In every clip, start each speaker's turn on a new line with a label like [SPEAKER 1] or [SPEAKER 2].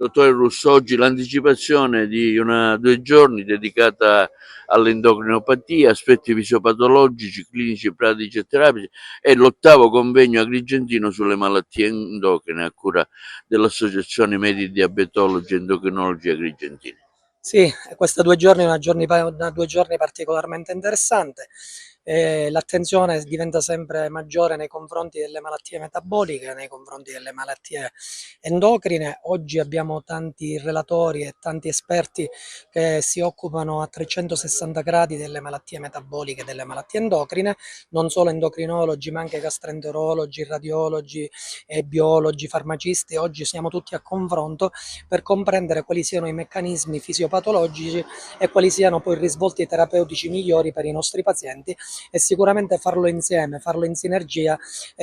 [SPEAKER 1] Dottore Russo, oggi l'anticipazione di 2 giorni dedicata all'endocrinopatia, aspetti fisiopatologici, clinici, pratici e terapici e l'8° convegno agrigentino sulle malattie endocrine a cura dell'Associazione Medi Diabetologi e Endocrinologi Agrigentini.
[SPEAKER 2] Sì, questi 2 giorni una 2 giorni particolarmente interessante. L'attenzione diventa sempre maggiore nei confronti delle malattie metaboliche, nei confronti delle malattie endocrine. Oggi abbiamo tanti relatori e tanti esperti che si occupano a 360 gradi delle malattie metaboliche e delle malattie endocrine, non solo endocrinologi, ma anche gastroenterologi, radiologi, biologi, farmacisti. Oggi siamo tutti a confronto per comprendere quali siano i meccanismi fisiopatologici e quali siano poi i risvolti terapeutici migliori per i nostri pazienti, e sicuramente farlo insieme, farlo in sinergia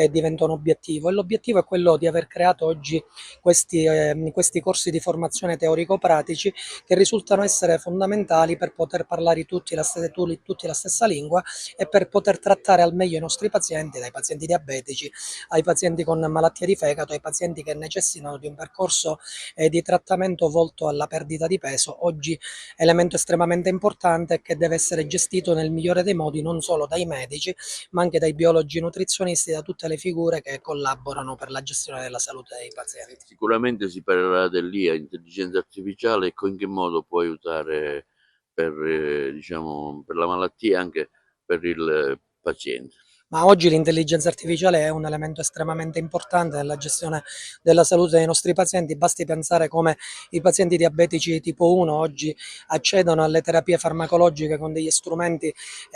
[SPEAKER 2] diventa un obiettivo, e l'obiettivo è quello di aver creato oggi questi corsi di formazione teorico-pratici che risultano essere fondamentali per poter parlare tutti la stessa lingua e per poter trattare al meglio i nostri pazienti, dai pazienti diabetici ai pazienti con malattie di fegato, ai pazienti che necessitano di un percorso di trattamento volto alla perdita di peso. Oggi elemento estremamente importante che deve essere gestito nel migliore dei modi non solo dai medici, ma anche dai biologi nutrizionisti, da tutte le figure che collaborano per la gestione della salute dei pazienti.
[SPEAKER 1] Sicuramente si parlerà dell'IA, intelligenza artificiale, e in che modo può aiutare diciamo, per la malattia e anche per il paziente.
[SPEAKER 2] Ma oggi l'intelligenza artificiale è un elemento estremamente importante nella gestione della salute dei nostri pazienti. Basti pensare come i pazienti diabetici tipo 1 oggi accedono alle terapie farmacologiche con degli strumenti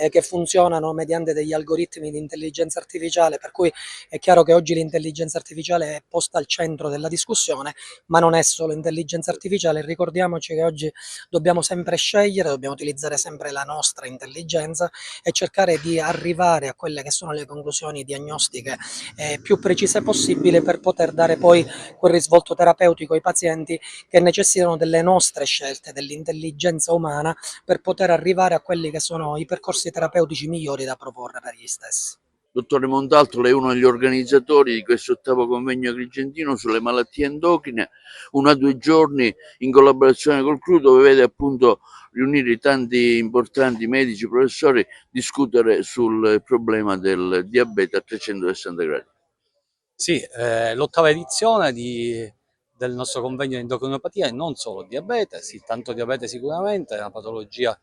[SPEAKER 2] che funzionano mediante degli algoritmi di intelligenza artificiale, per cui è chiaro che oggi l'intelligenza artificiale è posta al centro della discussione, ma non è solo intelligenza artificiale. Ricordiamoci che oggi dobbiamo sempre scegliere, dobbiamo utilizzare sempre la nostra intelligenza e cercare di arrivare a quelle che sono le conclusioni diagnostiche più precise possibili, per poter dare poi quel risvolto terapeutico ai pazienti che necessitano delle nostre scelte, dell'intelligenza umana, per poter arrivare a quelli che sono i percorsi terapeutici migliori da proporre per gli stessi.
[SPEAKER 1] Dottore Montalto, lei è uno degli organizzatori di questo 8° convegno agrigentino sulle malattie endocrine, 2 giorni in collaborazione col CRU, dove vede appunto riunire tanti importanti medici, professori, discutere sul problema del diabete a 360 gradi.
[SPEAKER 3] Sì, l'8ª edizione del nostro convegno di endocrinopatia, e non solo diabete, sì, tanto diabete sicuramente, è una patologia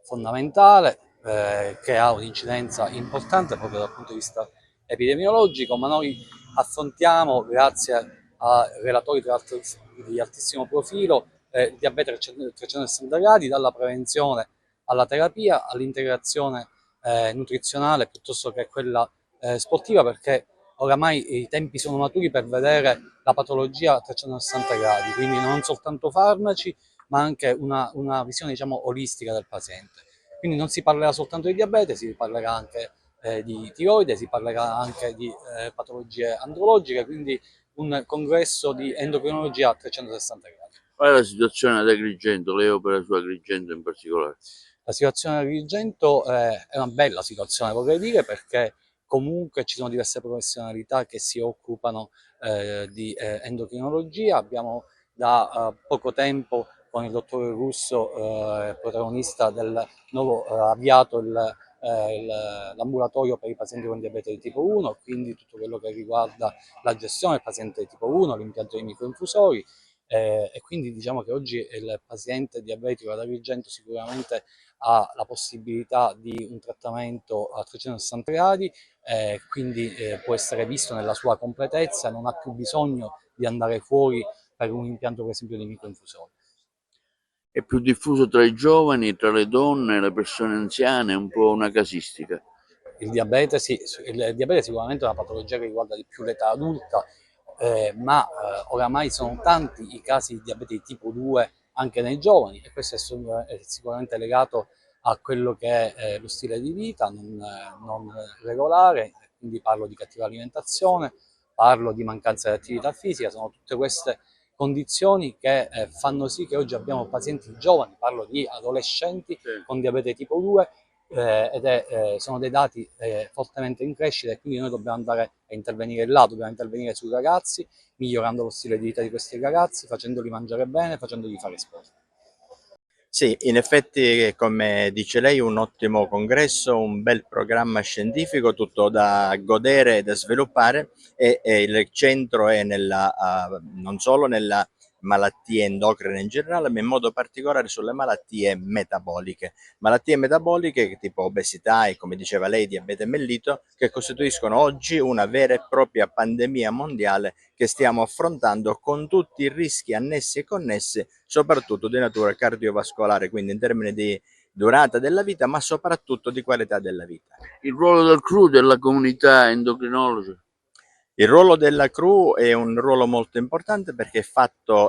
[SPEAKER 3] fondamentale che ha un'incidenza importante proprio dal punto di vista epidemiologico, ma noi affrontiamo, grazie a relatori tra l'altro di altissimo profilo, il diabete a 360 gradi, dalla prevenzione alla terapia, all'integrazione nutrizionale piuttosto che quella sportiva, perché oramai i tempi sono maturi per vedere la patologia a 360 gradi, quindi non soltanto farmaci, ma anche una visione, diciamo, olistica del paziente. Quindi non si parlerà soltanto di diabete, si parlerà anche di tiroide, si parlerà anche di patologie andrologiche, quindi un congresso di endocrinologia a 360 gradi.
[SPEAKER 1] Qual è la situazione ad Agrigento? Lei opera su Agrigento in particolare.
[SPEAKER 3] La situazione di Agrigento è una bella situazione, vorrei dire, perché comunque ci sono diverse professionalità che si occupano di endocrinologia. Abbiamo da poco tempo con il dottore Russo, protagonista del nuovo avviato l'ambulatorio per i pazienti con diabete di tipo 1, quindi tutto quello che riguarda la gestione del paziente di tipo 1, l'impianto dei microinfusori. E quindi diciamo che oggi il paziente diabetico ad Agrigento sicuramente ha la possibilità di un trattamento a 360 gradi, quindi può essere visto nella sua completezza, non ha più bisogno di andare fuori per un impianto per esempio di microinfusori.
[SPEAKER 1] È più diffuso tra i giovani, tra le donne, le persone anziane, è un po' una casistica.
[SPEAKER 3] Il diabete, sì, il diabete sicuramente è una patologia che riguarda di più l'età adulta, ma oramai sono tanti i casi di diabete di tipo 2 anche nei giovani, e questo è sicuramente legato a quello che è lo stile di vita non regolare, quindi parlo di cattiva alimentazione, parlo di mancanza di attività fisica, sono tutte queste condizioni che fanno sì che oggi abbiamo pazienti giovani, parlo di adolescenti con diabete tipo 2, sono dei dati fortemente in crescita, e quindi noi dobbiamo andare a intervenire là, dobbiamo intervenire sui ragazzi, migliorando lo stile di vita di questi ragazzi, facendoli mangiare bene, facendoli fare sport.
[SPEAKER 4] Sì, in effetti, come dice lei, un ottimo congresso, un bel programma scientifico, tutto da godere e da sviluppare, e il centro è non solo nella malattie endocrine in generale, ma in modo particolare sulle malattie metaboliche. Malattie metaboliche tipo obesità e, come diceva lei, diabete mellito, che costituiscono oggi una vera e propria pandemia mondiale che stiamo affrontando, con tutti i rischi annessi e connessi, soprattutto di natura cardiovascolare, quindi in termini di durata della vita, ma soprattutto di qualità della vita.
[SPEAKER 1] Il ruolo del CRU, della comunità endocrinologica?
[SPEAKER 4] Il ruolo della CRU è un ruolo molto importante, perché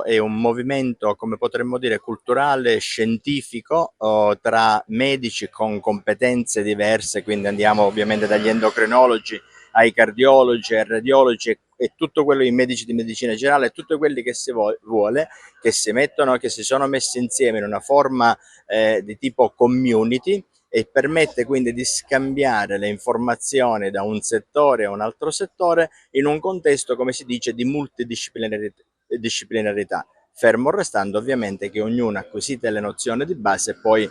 [SPEAKER 4] è un movimento, come potremmo dire, culturale, scientifico, tra medici con competenze diverse, quindi andiamo ovviamente dagli endocrinologi ai cardiologi, ai radiologi e tutto quello, i medici di medicina generale, tutti quelli che si vuole, che si sono messi insieme in una forma di tipo community, e permette quindi di scambiare le informazioni da un settore a un altro settore in un contesto, come si dice, di multidisciplinarità, fermo restando ovviamente che ognuno, acquisite le nozioni di base, poi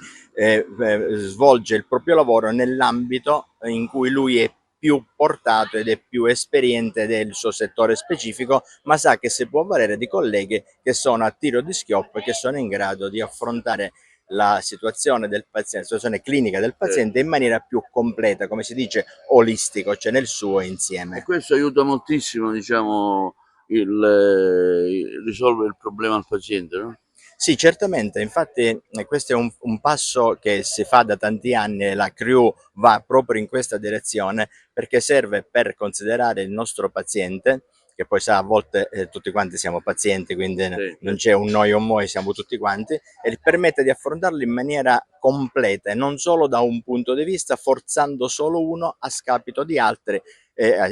[SPEAKER 4] svolge il proprio lavoro nell'ambito in cui lui è più portato ed è più esperiente del suo settore specifico, ma sa che si può avvalere di colleghi che sono a tiro di schioppo e che sono in grado di affrontare la situazione del paziente, la situazione clinica del paziente in maniera più completa, come si dice, olistico, cioè nel suo insieme.
[SPEAKER 1] E questo aiuta moltissimo, diciamo, risolvere il problema al paziente, no?
[SPEAKER 4] Sì, certamente, infatti questo è un passo che si fa da tanti anni, e la CRIU va proprio in questa direzione, perché serve per considerare il nostro paziente, che poi sa, a volte tutti quanti siamo pazienti, quindi
[SPEAKER 1] Sì.
[SPEAKER 4] non c'è un noi o un moi, siamo tutti quanti, e permette di affrontarlo in maniera completa e non solo da un punto di vista, forzando solo uno a scapito di altri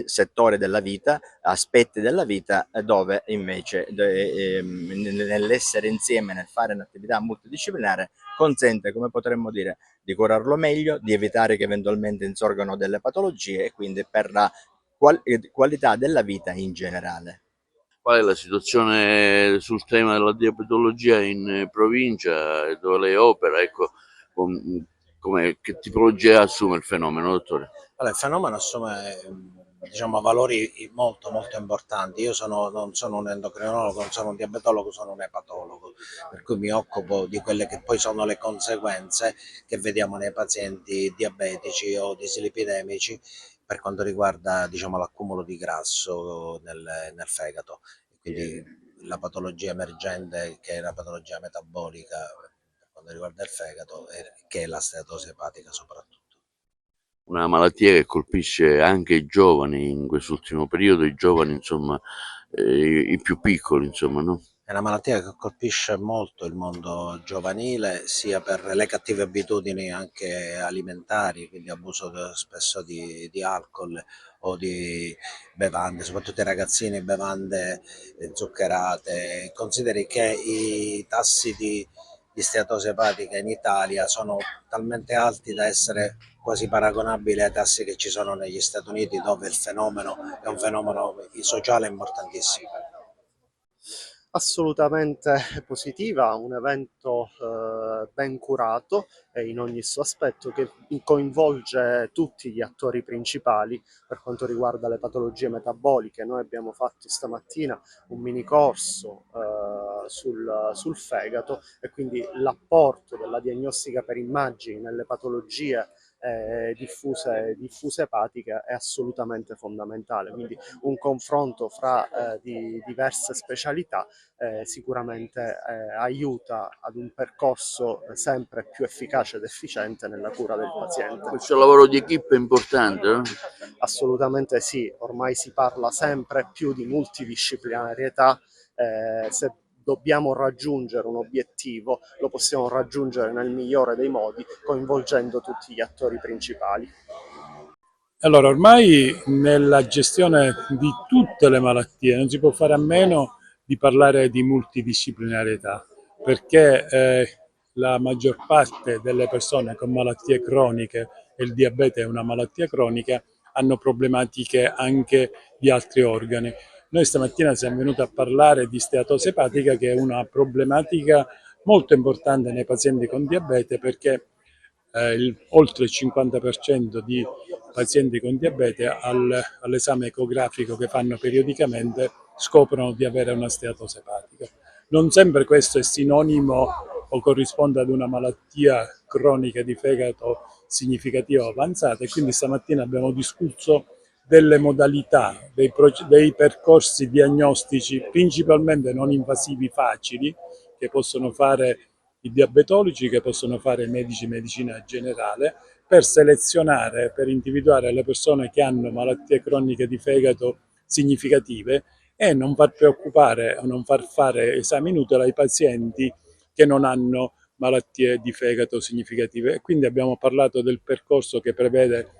[SPEAKER 4] settori della vita, aspetti della vita, dove invece nell'essere insieme, nel fare un'attività multidisciplinare, consente, come potremmo dire, di curarlo meglio, di evitare che eventualmente insorgano delle patologie, e quindi per la qualità della vita in generale.
[SPEAKER 1] Qual è la situazione sul tema della diabetologia in provincia dove lei opera? Ecco, che tipologia assume il fenomeno, dottore?
[SPEAKER 5] Allora, il fenomeno assume, diciamo, valori molto molto importanti. Io non sono un endocrinologo, non sono un diabetologo, sono un epatologo, per cui mi occupo di quelle che poi sono le conseguenze che vediamo nei pazienti diabetici o dislipidemici per quanto riguarda, diciamo, l'accumulo di grasso nel fegato. Quindi la patologia emergente, che è la patologia metabolica per quanto riguarda il fegato, che è la steatosi epatica soprattutto.
[SPEAKER 1] Una malattia che colpisce anche i giovani in quest'ultimo periodo, i giovani, insomma, i più piccoli, insomma, no?
[SPEAKER 5] È una malattia che colpisce molto il mondo giovanile, sia per le cattive abitudini anche alimentari, quindi abuso spesso di alcol o di bevande, soprattutto i ragazzini, bevande zuccherate. Consideri che i tassi di steatosi epatica in Italia sono talmente alti da essere quasi paragonabili ai tassi che ci sono negli Stati Uniti, dove il fenomeno è un fenomeno sociale importantissimo.
[SPEAKER 6] Assolutamente positiva, un evento ben curato in ogni suo aspetto, che coinvolge tutti gli attori principali per quanto riguarda le patologie metaboliche. Noi abbiamo fatto stamattina un mini corso sul fegato, e quindi l'apporto della diagnostica per immagini nelle patologie diffuse epatiche è assolutamente fondamentale, quindi un confronto fra diverse specialità sicuramente aiuta ad un percorso sempre più efficace ed efficiente nella cura del paziente.
[SPEAKER 1] Questo lavoro di equipe è importante, no?
[SPEAKER 6] Assolutamente sì, ormai si parla sempre più di multidisciplinarietà, se dobbiamo raggiungere un obiettivo lo possiamo raggiungere nel migliore dei modi, coinvolgendo tutti gli attori principali.
[SPEAKER 7] Allora, ormai nella gestione di tutte le malattie non si può fare a meno di parlare di multidisciplinarietà, perché la maggior parte delle persone con malattie croniche, e il diabete è una malattia cronica, hanno problematiche anche di altri organi. Noi stamattina siamo venuti a parlare di steatosi epatica, che è una problematica molto importante nei pazienti con diabete, perché oltre il 50% di pazienti con diabete all'esame ecografico che fanno periodicamente scoprono di avere una steatosi epatica. Non sempre questo è sinonimo o corrisponde ad una malattia cronica di fegato significativa o avanzata, e quindi stamattina abbiamo discusso delle modalità, dei percorsi diagnostici principalmente non invasivi facili che possono fare i diabetologi, che possono fare i medici medicina generale, per selezionare, per individuare le persone che hanno malattie croniche di fegato significative e non far preoccupare o non far fare esami inutili ai pazienti che non hanno malattie di fegato significative. E quindi abbiamo parlato del percorso che prevede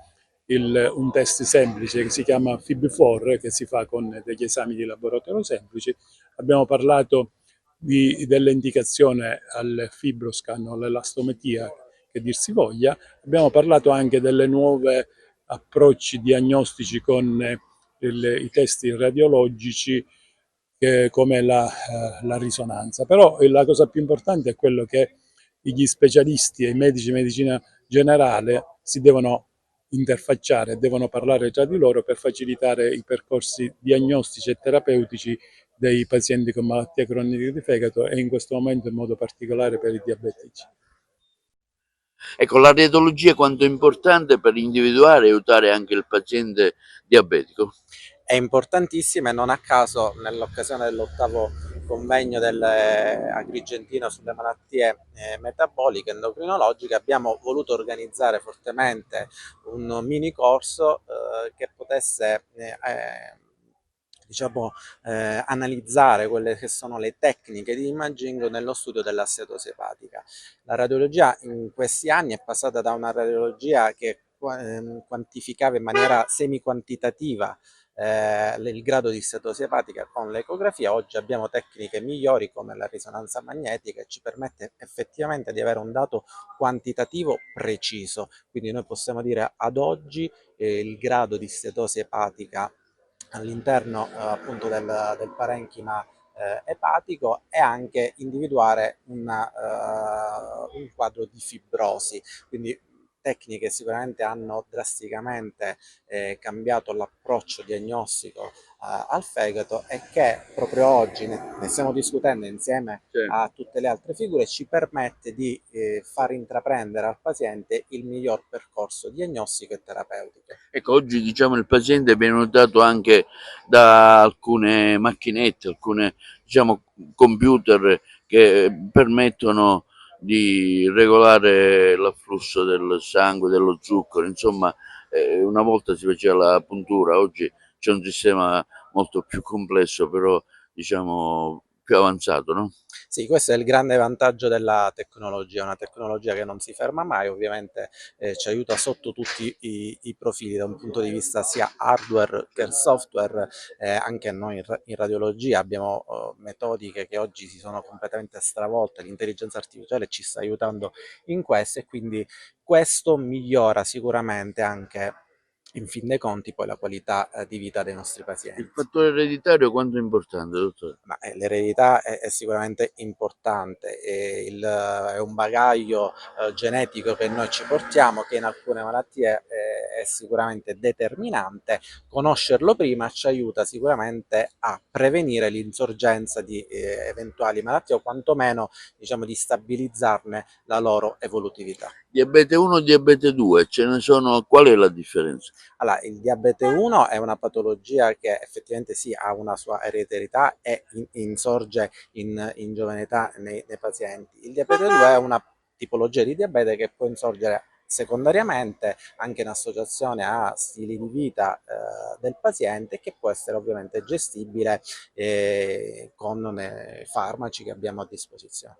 [SPEAKER 7] un test semplice che si chiama FIB4, che si fa con degli esami di laboratorio semplici. Abbiamo parlato dell'indicazione al fibroscan o all'elastometria, che dir si voglia. Abbiamo parlato anche delle nuove approcci diagnostici con i test radiologici, come la risonanza. Però la cosa più importante è quello che gli specialisti e i medici di medicina generale si devono interfacciare, devono parlare tra di loro per facilitare i percorsi diagnostici e terapeutici dei pazienti con malattie croniche di fegato, e in questo momento in modo particolare per i diabetici.
[SPEAKER 1] Ecco, la radiologia quanto è importante per individuare e aiutare anche il paziente diabetico.
[SPEAKER 5] È importantissima, e non a caso nell'occasione dell'8° convegno dell'Agrigentino sulle malattie metaboliche e endocrinologiche abbiamo voluto organizzare fortemente un mini corso che potesse analizzare quelle che sono le tecniche di imaging nello studio della steatosi epatica. La radiologia in questi anni è passata da una radiologia che quantificava in maniera semi-quantitativa il grado di steatosi epatica con l'ecografia. Oggi abbiamo tecniche migliori come la risonanza magnetica, e ci permette effettivamente di avere un dato quantitativo preciso. Quindi noi possiamo dire ad oggi il grado di steatosi epatica all'interno appunto del parenchima epatico, e anche individuare un quadro di fibrosi. Quindi tecniche sicuramente hanno drasticamente cambiato l'approccio diagnostico al fegato, e che proprio oggi ne stiamo discutendo insieme a tutte le altre figure, ci permette di far intraprendere al paziente il miglior percorso diagnostico e terapeutico.
[SPEAKER 1] Ecco, oggi diciamo il paziente viene notato anche da alcune macchinette, alcune diciamo computer che permettono di regolare l'afflusso del sangue, dello zucchero, insomma una volta si faceva la puntura, oggi c'è un sistema molto più complesso, però diciamo più avanzato, no?
[SPEAKER 5] Sì, questo è il grande vantaggio della tecnologia, una tecnologia che non si ferma mai, ovviamente ci aiuta sotto tutti i profili, da un punto di vista sia hardware che software. Anche noi in radiologia abbiamo metodiche che oggi si sono completamente stravolte, l'intelligenza artificiale ci sta aiutando in questo, e quindi questo migliora sicuramente anche, in fin dei conti, poi la qualità di vita dei nostri pazienti.
[SPEAKER 1] Il fattore ereditario quanto è importante, dottore?
[SPEAKER 5] Ma l'eredità è sicuramente importante, è un bagaglio genetico che noi ci portiamo, che in alcune malattie è sicuramente determinante. Conoscerlo prima ci aiuta sicuramente a prevenire l'insorgenza di eventuali malattie, o quantomeno diciamo di stabilizzarne la loro evolutività.
[SPEAKER 1] Diabete 1 e diabete 2, ce ne sono, qual è la differenza?
[SPEAKER 5] Allora, il diabete 1 è una patologia che effettivamente sì, ha una sua ereditarietà e insorge in giovane età nei pazienti. Il diabete 2 è una tipologia di diabete che può insorgere secondariamente, anche in associazione a stili di vita del paziente, che può essere ovviamente gestibile con farmaci che abbiamo a disposizione.